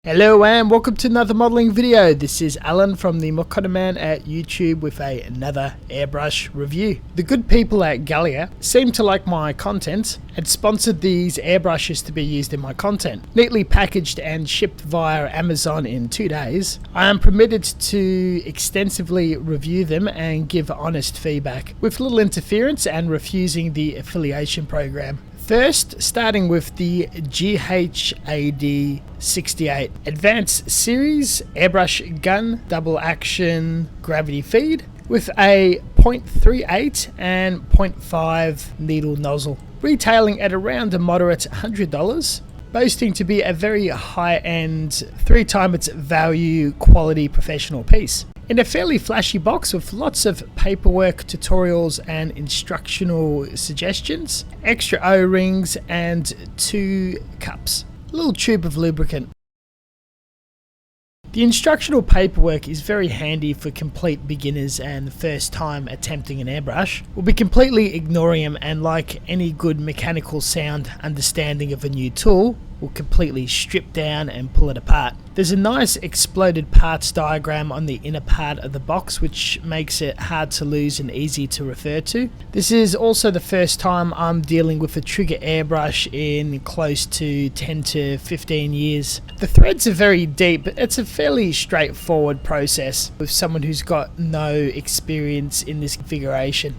Hello and welcome to another modelling video. This is Alan from the Mokoda Man at YouTube with another airbrush review. The good people at Gaahleri seem to like my content and sponsored these airbrushes to be used in my content. Neatly packaged and shipped via Amazon in 2 days, I am permitted to extensively review them and give honest feedback with little interference and refusing the affiliation program. First, starting with the GHAD-68 Advanced series airbrush gun double action gravity feed with a 0.38 and 0.5 needle nozzle, retailing at around a moderate $100, boasting to be a very high-end 3 times its value quality professional piece. In a fairly flashy box with lots of paperwork, tutorials and instructional suggestions, extra O-rings and 2 cups, a little tube of lubricant. The instructional paperwork is very handy for complete beginners and the first time attempting an airbrush. We'll be completely ignoring them, and like any good mechanical sound understanding of a new tool, we'll completely strip down and pull it apart. There's a nice exploded parts diagram on the inner part of the box, which makes it hard to lose and easy to refer to. This is also the first time I'm dealing with a trigger airbrush in close to 10 to 15 years. The threads are very deep, but it's a fairly straightforward process with someone who's got no experience in this configuration.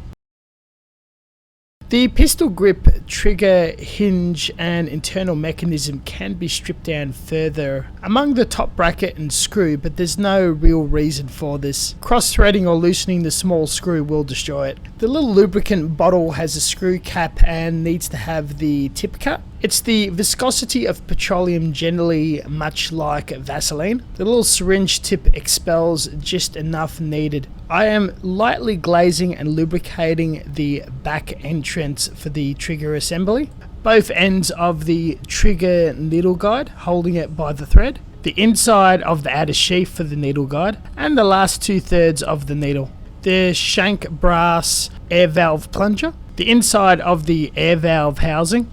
The pistol grip, trigger, hinge and internal mechanism can be stripped down further among the top bracket and screw, but there's no real reason for this. Cross-threading or loosening the small screw will destroy it. The little lubricant bottle has a screw cap and needs to have the tip cut. It's the viscosity of petroleum, generally much like Vaseline. The little syringe tip expels just enough needed. I am lightly glazing and lubricating the back entrance for the trigger assembly. Both ends of the trigger needle guide, holding it by the thread. The inside of the outer sheath for the needle guide, and the last 2/3 of the needle. The shank brass air valve plunger. The inside of the air valve housing.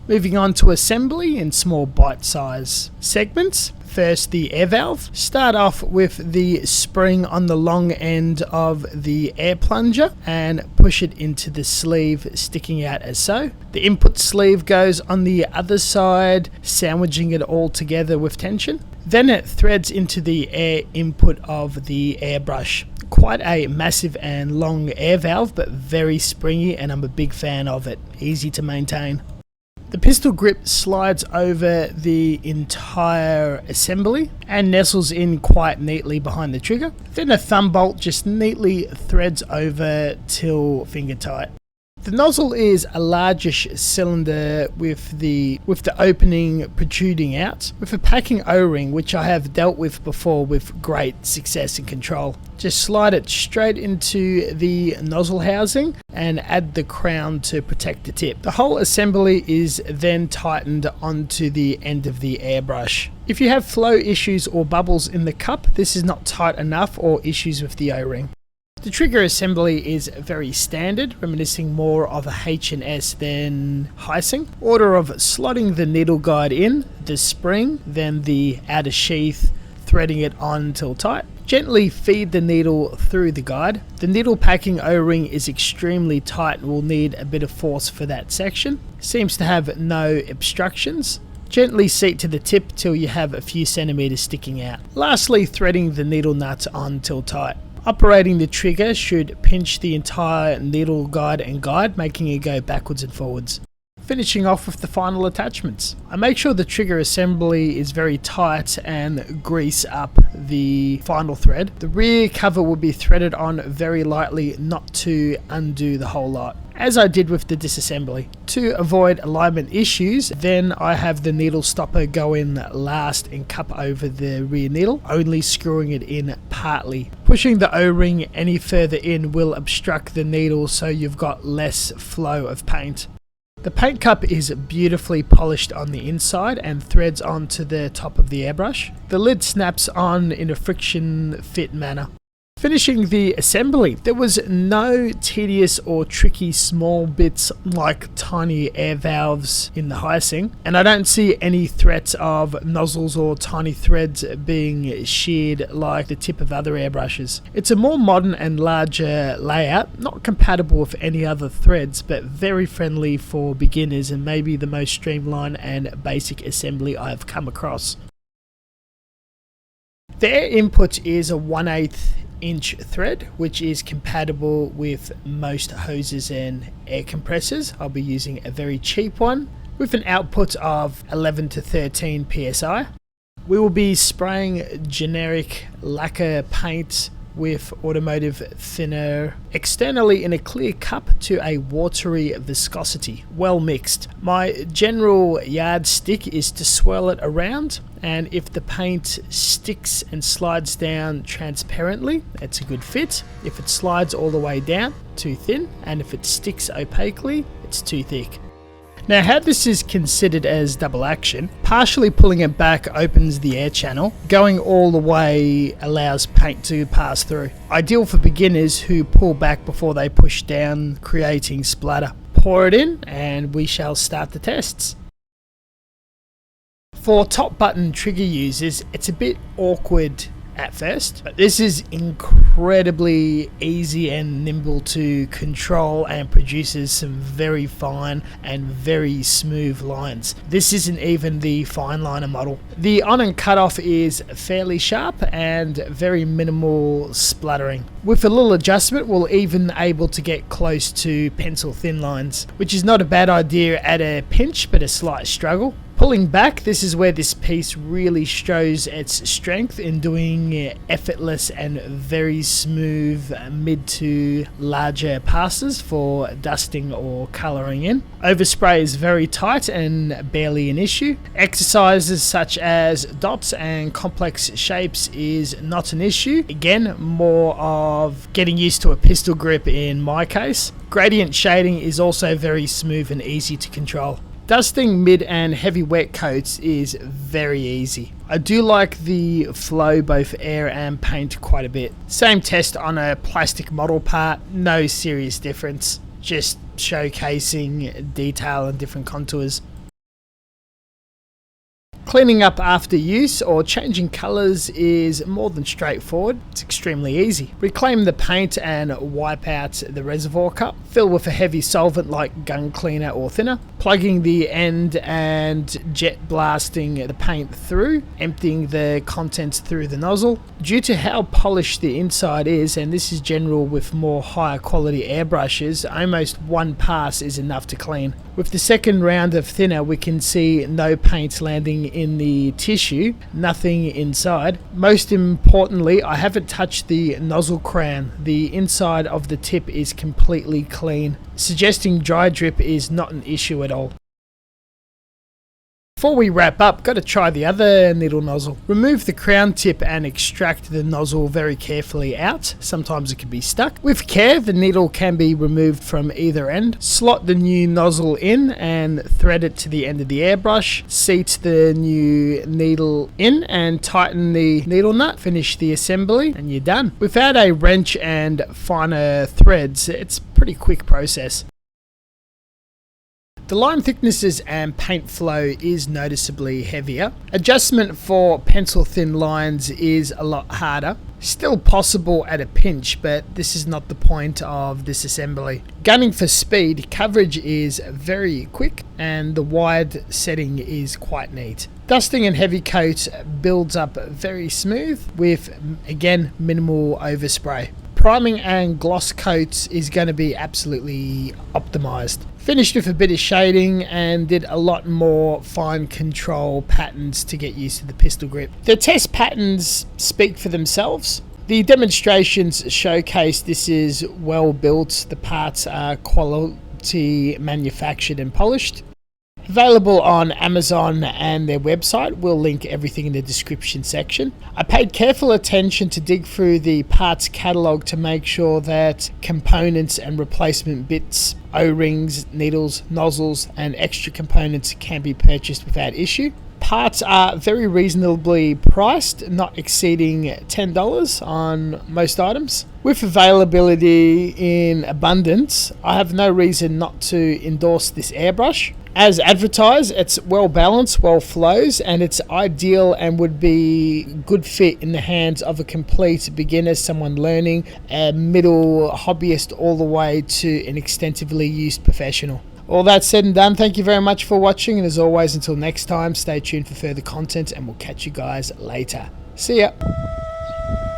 Moving on to assembly in small bite-size segments. First, the air valve. Start off with the spring on the long end of the air plunger and push it into the sleeve, sticking out as so. The input sleeve goes on the other side, sandwiching it all together with tension. Then it threads into the air input of the airbrush. Quite a massive and long air valve, but very springy, and I'm a big fan of it. Easy to maintain. The pistol grip slides over the entire assembly and nestles in quite neatly behind the trigger. Then a thumb bolt just neatly threads over till finger tight. The nozzle is a largish cylinder with the opening protruding out, with a packing O-ring, which I have dealt with before with great success and control. Just slide it straight into the nozzle housing and add the crown to protect the tip. The whole assembly is then tightened onto the end of the airbrush. If you have flow issues or bubbles in the cup, this is not tight enough, or issues with the O-ring. The trigger assembly is very standard, reminiscing more of a H&S than heising. Order of slotting the needle guide in, the spring, then the outer sheath, threading it on till tight. Gently feed the needle through the guide. The needle packing O-ring is extremely tight and will need a bit of force for that section. Seems to have no obstructions. Gently seat to the tip till you have a few centimeters sticking out. Lastly, threading the needle nut on till tight. Operating the trigger should pinch the entire needle guide and guide, making it go backwards and forwards. Finishing off with the final attachments. I make sure the trigger assembly is very tight and grease up the final thread. The rear cover will be threaded on very lightly, not to undo the whole lot, as I did with the disassembly. To avoid alignment issues, then I have the needle stopper go in last and cup over the rear needle, only screwing it in partly. Pushing the O-ring any further in will obstruct the needle, so you've got less flow of paint. The paint cup is beautifully polished on the inside and threads onto the top of the airbrush. The lid snaps on in a friction fit manner. Finishing the assembly, there was no tedious or tricky small bits like tiny air valves in the Hyacinth, and I don't see any threats of nozzles or tiny threads being sheared like the tip of other airbrushes. It's a more modern and larger layout, not compatible with any other threads, but very friendly for beginners and maybe the most streamlined and basic assembly I've come across. The air input is a 1/8 inch thread, which is compatible with most hoses and air compressors. I'll be using a very cheap one with an output of 11 to 13 psi. We will be spraying generic lacquer paint with automotive thinner externally in a clear cup to a watery viscosity, well mixed. My general yardstick is to swirl it around, and if the paint sticks and slides down transparently, it's a good fit. If it slides all the way down, too thin, and if it sticks opaquely, it's too thick. Now, how this is considered as double action, partially pulling it back opens the air channel, going all the way allows paint to pass through. Ideal for beginners who pull back before they push down, creating splatter. Pour it in and we shall start the tests. For top button trigger users, it's a bit awkward at first, but this is incredibly easy and nimble to control and produces some very fine and very smooth lines. This isn't even the fine liner model. The on and cutoff is fairly sharp and very minimal splattering. With a little adjustment, we're even able to get close to pencil thin lines, which is not a bad idea at a pinch, but a slight struggle. Pulling back, this is where this piece really shows its strength in doing effortless and very smooth mid to larger passes for dusting or colouring in. Overspray is very tight and barely an issue. Exercises such as dots and complex shapes is not an issue. Again, more of getting used to a pistol grip in my case. Gradient shading is also very smooth and easy to control. Dusting mid and heavy wet coats is very easy. I do like the flow, both air and paint, quite a bit. Same test on a plastic model part, no serious difference, just showcasing detail and different contours. Cleaning up after use or changing colours is more than straightforward. It's extremely easy. Reclaim the paint and wipe out the reservoir cup. Fill with a heavy solvent like gun cleaner or thinner. Plugging the end and jet blasting the paint through, emptying the contents through the nozzle. Due to how polished the inside is, and this is general with more higher quality airbrushes, almost one pass is enough to clean. With the second round of thinner, we can see no paint landing in the tissue, nothing inside. Most importantly, I haven't touched the nozzle crown. The inside of the tip is completely clean, suggesting dry drip is not an issue at all. Before we wrap up, got to try the other needle nozzle. Remove the crown tip and extract the nozzle very carefully out. Sometimes it can be stuck. With care, the needle can be removed from either end. Slot the new nozzle in and thread it to the end of the airbrush. Seat the new needle in and tighten the needle nut. Finish the assembly and you're done. Without a wrench and finer threads, it's a pretty quick process. The line thicknesses and paint flow is noticeably heavier. Adjustment for pencil thin lines is a lot harder. Still possible at a pinch, but this is not the point of this assembly. Gunning for speed, coverage is very quick and the wide setting is quite neat. Dusting and heavy coat builds up very smooth with, again, minimal overspray. Priming and gloss coats is going to be absolutely optimized. Finished with a bit of shading and did a lot more fine control patterns to get used to the pistol grip. The test patterns speak for themselves. The demonstrations showcase this is well built, the parts are quality manufactured and polished. Available on Amazon and their website. We'll link everything in the description section. I paid careful attention to dig through the parts catalogue to make sure that components and replacement bits, O-rings, needles, nozzles and extra components can be purchased without issue. Parts are very reasonably priced, not exceeding $10 on most items. With availability in abundance, I have no reason not to endorse this airbrush. As advertised, it's well balanced, well flows, and it's ideal and would be good fit in the hands of a complete beginner, someone learning, a middle hobbyist, all the way to an extensively used professional. All that said and done, thank you very much for watching, and as always, until next time, stay tuned for further content, and we'll catch you guys later. See ya.